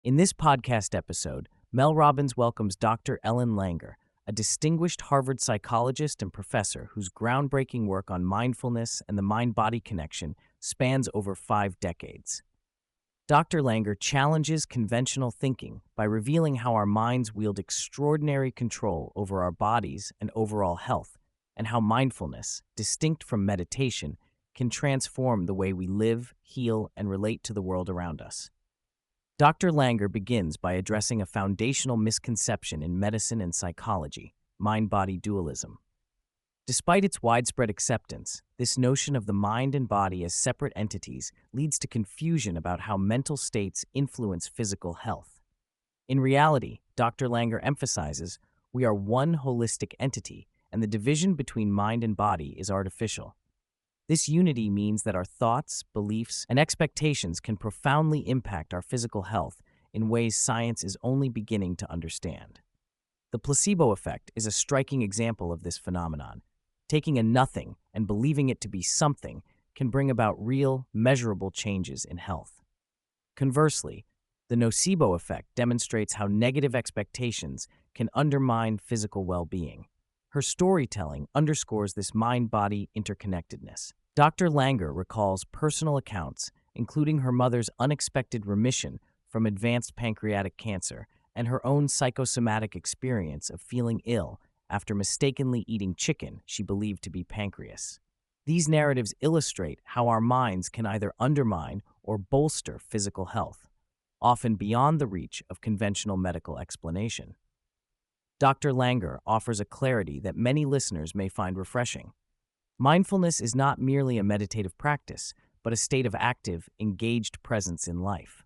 In this podcast episode, Mel Robbins welcomes Dr. Ellen Langer, a distinguished Harvard psychologist and professor whose groundbreaking work on mindfulness and the mind-body connection spans over 5 decades. Dr. Langer challenges conventional thinking by revealing how our minds wield extraordinary control over our bodies and overall health, and how mindfulness, distinct from meditation, can transform the way we live, heal, and relate to the world around us. Dr. Langer begins by addressing a foundational misconception in medicine and psychology, mind-body dualism. Despite its widespread acceptance, this notion of the mind and body as separate entities leads to confusion about how mental states influence physical health. In reality, Dr. Langer emphasizes we are one holistic entity, and the division between mind and body is artificial. This unity means that our thoughts, beliefs, and expectations can profoundly impact our physical health in ways science is only beginning to understand. The placebo effect is a striking example of this phenomenon. Taking a nothing and believing it to be something can bring about real, measurable changes in health. Conversely, the nocebo effect demonstrates how negative expectations can undermine physical well-being. Her storytelling underscores this mind-body interconnectedness. Dr. Langer recalls personal accounts, including her mother's unexpected remission from advanced pancreatic cancer and her own psychosomatic experience of feeling ill after mistakenly eating chicken she believed to be pancreas. These narratives illustrate how our minds can either undermine or bolster physical health, often beyond the reach of conventional medical explanation. Dr. Langer offers a clarity that many listeners may find refreshing. Mindfulness is not merely a meditative practice, but a state of active, engaged presence in life.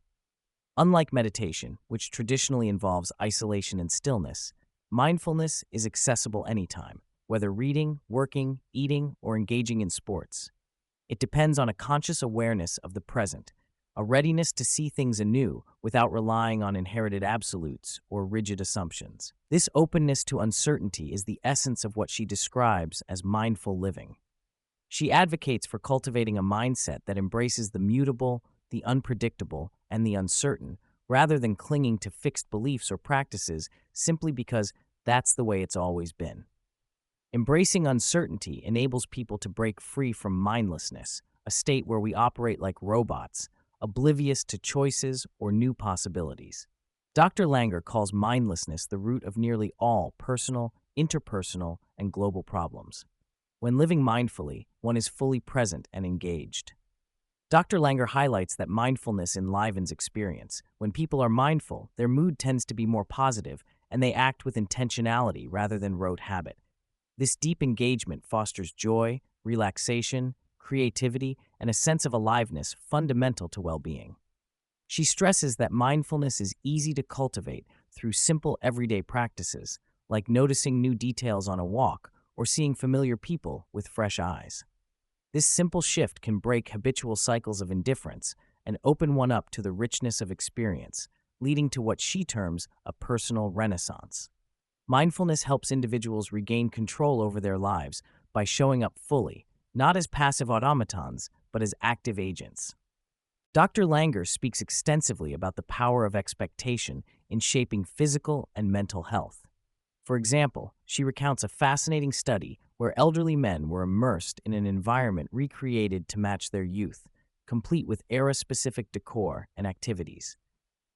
Unlike meditation, which traditionally involves isolation and stillness, mindfulness is accessible anytime, whether reading, working, eating, or engaging in sports. It depends on a conscious awareness of the present, a readiness to see things anew without relying on inherited absolutes or rigid assumptions. This openness to uncertainty is the essence of what she describes as mindful living. She advocates for cultivating a mindset that embraces the mutable, the unpredictable, and the uncertain, rather than clinging to fixed beliefs or practices simply because that's the way it's always been. Embracing uncertainty enables people to break free from mindlessness, a state where we operate like robots, oblivious to choices or new possibilities. Dr. Langer calls mindlessness the root of nearly all personal, interpersonal, and global problems. When living mindfully, one is fully present and engaged. Dr. Langer highlights that mindfulness enlivens experience. When people are mindful, their mood tends to be more positive, and they act with intentionality rather than rote habit. This deep engagement fosters joy, relaxation, creativity, and a sense of aliveness fundamental to well-being. She stresses that mindfulness is easy to cultivate through simple everyday practices, like noticing new details on a walk or seeing familiar people with fresh eyes. This simple shift can break habitual cycles of indifference and open one up to the richness of experience, leading to what she terms a personal renaissance. Mindfulness helps individuals regain control over their lives by showing up fully, not as passive automatons, but as active agents. Dr. Langer speaks extensively about the power of expectation in shaping physical and mental health. For example, she recounts a fascinating study where elderly men were immersed in an environment recreated to match their youth, complete with era-specific decor and activities.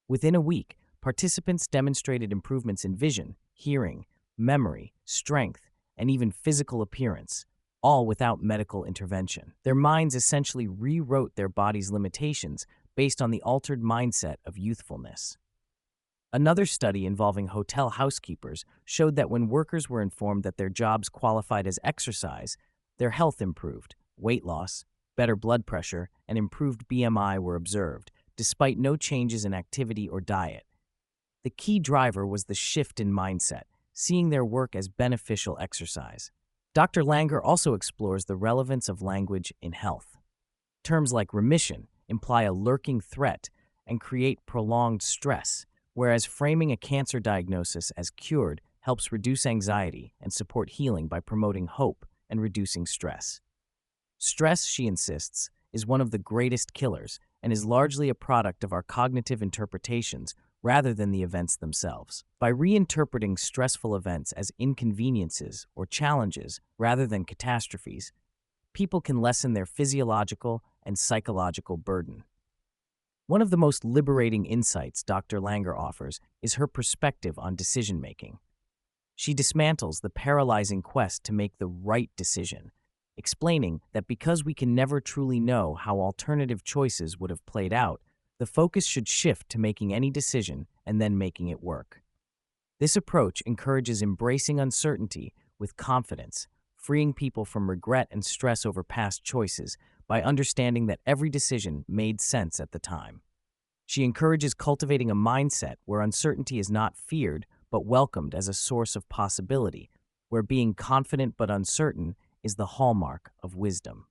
Within a week, participants demonstrated improvements in vision, hearing, memory, strength, and even physical appearance, all without medical intervention. Their minds essentially rewrote their body's limitations based on the altered mindset of youthfulness. Another study involving hotel housekeepers showed that when workers were informed that their jobs qualified as exercise, their health improved, weight loss, better blood pressure, and improved BMI were observed, despite no changes in activity or diet. The key driver was the shift in mindset, seeing their work as beneficial exercise. Dr. Langer also explores the relevance of language in health. Terms like remission imply a lurking threat and create prolonged stress, whereas framing a cancer diagnosis as cured helps reduce anxiety and support healing by promoting hope and reducing stress. Stress, she insists, is one of the greatest killers and is largely a product of our cognitive interpretations rather than the events themselves. By reinterpreting stressful events as inconveniences or challenges rather than catastrophes, people can lessen their physiological and psychological burden. One of the most liberating insights Dr. Langer offers is her perspective on decision-making. She dismantles the paralyzing quest to make the right decision, explaining that because we can never truly know how alternative choices would have played out, the focus should shift to making any decision and then making it work. This approach encourages embracing uncertainty with confidence, freeing people from regret and stress over past choices by understanding that every decision made sense at the time. She encourages cultivating a mindset where uncertainty is not feared but welcomed as a source of possibility, where being confident but uncertain is the hallmark of wisdom.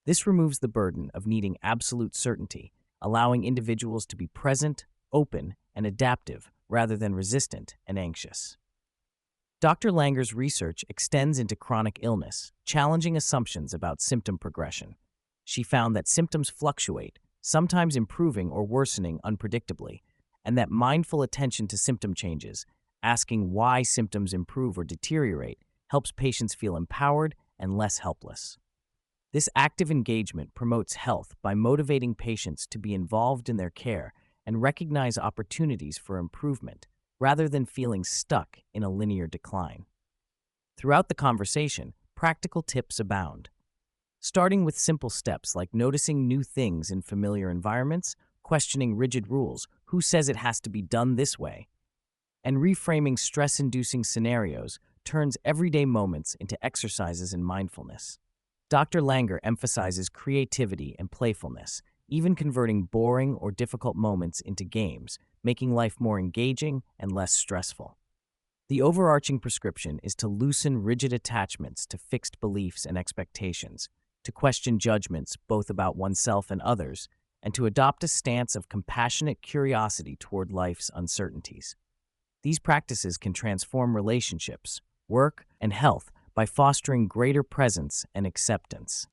This removes the burden of needing absolute certainty, allowing individuals to be present, open, and adaptive rather than resistant and anxious. Dr. Langer's research extends into chronic illness, challenging assumptions about symptom progression. She found that symptoms fluctuate, sometimes improving or worsening unpredictably, and that mindful attention to symptom changes, asking why symptoms improve or deteriorate, helps patients feel empowered and less helpless. This active engagement promotes health by motivating patients to be involved in their care and recognize opportunities for improvement, rather than feeling stuck in a linear decline. Throughout the conversation, practical tips abound. Starting with simple steps like noticing new things in familiar environments, questioning rigid rules, who says it has to be done this way, and reframing stress-inducing scenarios turns everyday moments into exercises in mindfulness. Dr. Langer emphasizes creativity and playfulness, even converting boring or difficult moments into games, making life more engaging and less stressful. The overarching prescription is to loosen rigid attachments to fixed beliefs and expectations, to question judgments both about oneself and others, and to adopt a stance of compassionate curiosity toward life's uncertainties. These practices can transform relationships, work, and health by fostering greater presence and acceptance.